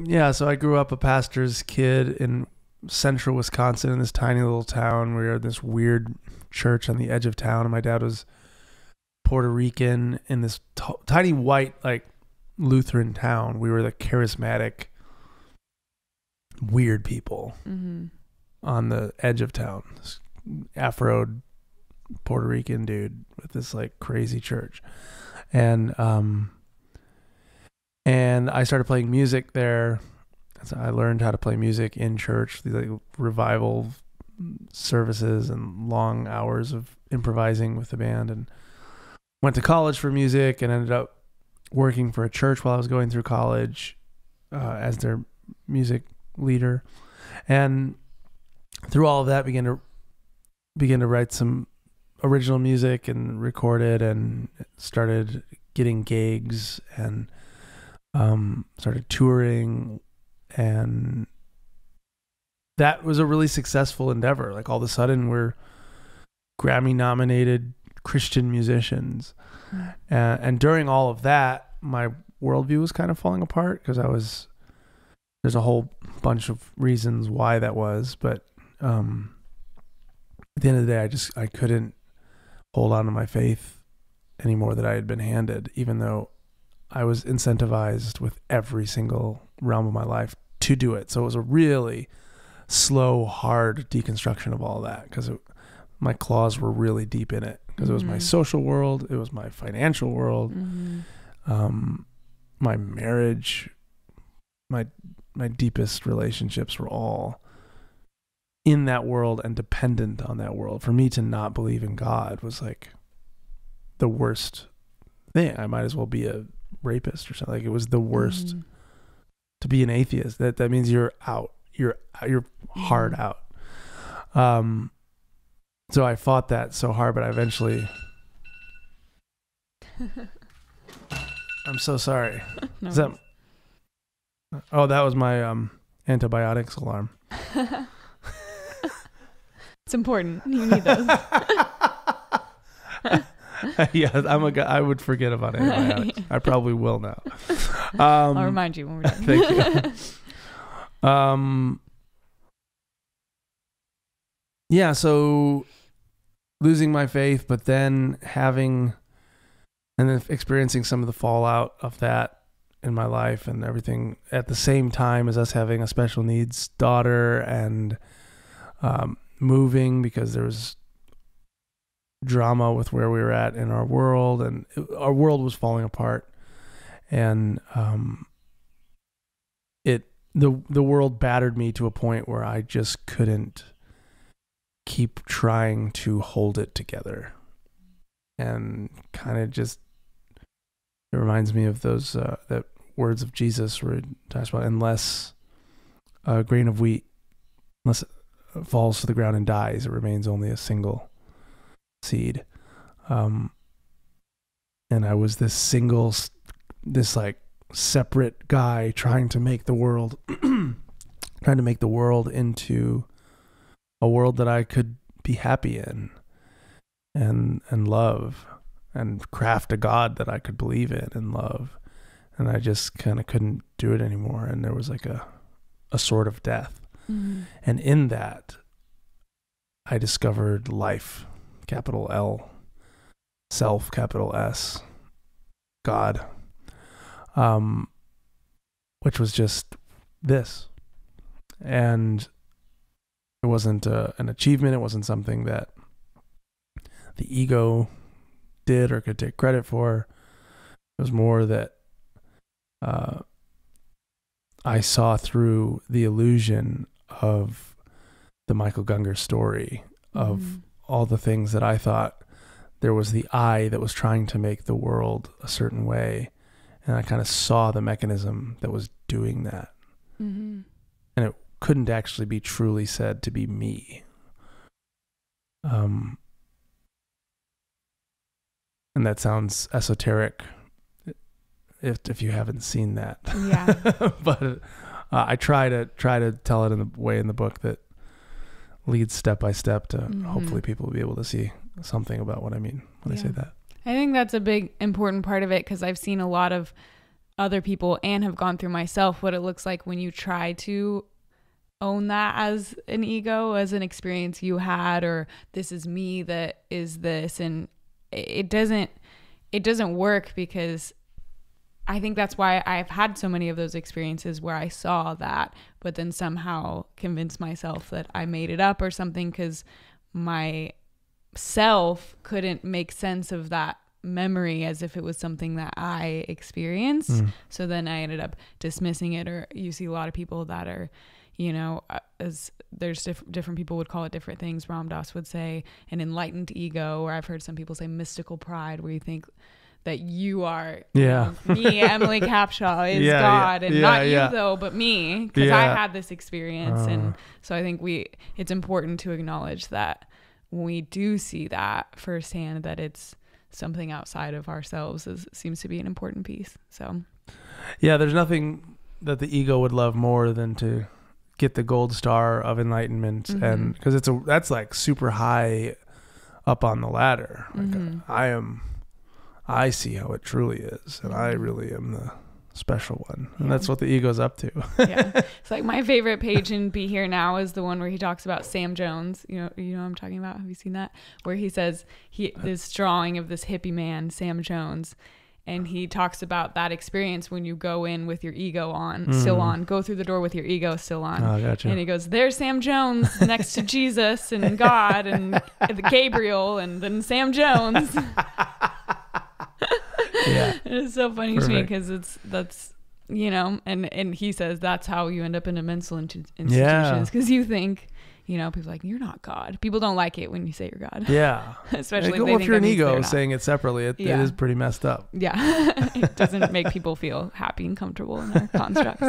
Yeah, so I grew up a pastor's kid in central Wisconsin in this tiny little town. We were in this weird church on the edge of town, and my dad was Puerto Rican in this tiny white, like, Lutheran town. We were the charismatic, weird people on the edge of town. This Afro Puerto Rican dude with this, like, crazy church. And I started playing music there. So I learned how to play music in church, these, like, revival services and long hours of improvising with the band, and went to college for music and ended up working for a church while I was going through college as their music leader. And through all of that, began to write some original music and record it, and started getting gigs and started touring. And that was a really successful endeavor. Like, all of a sudden we're Grammy nominated Christian musicians. And during all of that, my worldview was kind of falling apart, because there's a whole bunch of reasons why that was. But at the end of the day, I couldn't hold on to my faith anymore that I had been handed, even though I was incentivized with every single realm of my life to do it. So it was a really slow, hard deconstruction of all that, because my claws were really deep in it, because it was my social world, it was my financial world, my marriage, my deepest relationships were all in that world and dependent on that world. For me to not believe in God was like the worst thing. I might as well be a rapist or something. Like, it was the worst to be an atheist. That means you're out. You're hard out. So I fought that so hard, but I eventually I'm so sorry. No. That was my antibiotics alarm. It's important. You need those. Yeah, I'm a guy. I would forget about antibiotics. I probably will now. I'll remind you when we're done. Thank you. Yeah, so losing my faith, but then experiencing some of the fallout of that in my life and everything at the same time as us having a special needs daughter, and moving because there was drama with where we were at in our world, and our world was falling apart, and the world battered me to a point where I just couldn't keep trying to hold it together, and kind of just, it reminds me of those that words of Jesus where he talks about, unless a grain of wheat, unless it falls to the ground and dies, it remains only a single seed. And I was this like separate guy trying to make the world into a world that I could be happy in and love, and craft a God that I could believe in and love. And I just kind of couldn't do it anymore. And there was like a sort of death. And in that, I discovered life, capital L, self, capital S, God, which was just this. And it wasn't an achievement. It wasn't something that the ego did or could take credit for. It was more that I saw through the illusion of the Michael Gungor story of all the things that I thought there was the I that was trying to make the world a certain way. And I kind of saw the mechanism that was doing that. And it couldn't actually be truly said to be me. And that sounds esoteric if you haven't seen that. Yeah. But I try to tell it in the way in the book that leads step by step to hopefully people will be able to see something about what I mean when I say that. I think that's a big important part of it, because I've seen a lot of other people and have gone through myself what it looks like when you try to own that as an ego, as an experience you had, or this is me that is this, and it doesn't work, because I think that's why I've had so many of those experiences where I saw that, but then somehow convinced myself that I made it up or something, because my self couldn't make sense of that memory as if it was something that I experienced. So then I ended up dismissing it. Or you see a lot of people that are, you know, as there's different people would call it different things. Ram Dass would say an enlightened ego, or I've heard some people say mystical pride, where you think that you are, you know, me, Emily Capshaw, is God, and not you though, but me, because I had this experience. And so I think it's important to acknowledge that when we do see that firsthand, that it's something outside of ourselves seems to be an important piece. So yeah, there's nothing that the ego would love more than to get the gold star of enlightenment. And because that's like super high up on the ladder. Like I see how it truly is, and I really am the special one. And that's what the ego's up to. It's like my favorite page in Be Here Now is the one where he talks about Sam Jones. You know what I'm talking about? Have you seen that? Where he says this drawing of this hippie man, Sam Jones, and he talks about that experience when you go in with your ego still on, go through the door with your ego still on. Oh, gotcha. And he goes, there's Sam Jones next to Jesus and God and Gabriel, and then Sam Jones. Yeah, it's so funny to me, because that's you know, and he says that's how you end up in a mental institutions, because you think, you know, people are like, you're not God. People don't like it when you say you're God. Yeah, especially if you're an ego saying it separately, it is pretty messed up. It doesn't make people feel happy and comfortable in our constructs.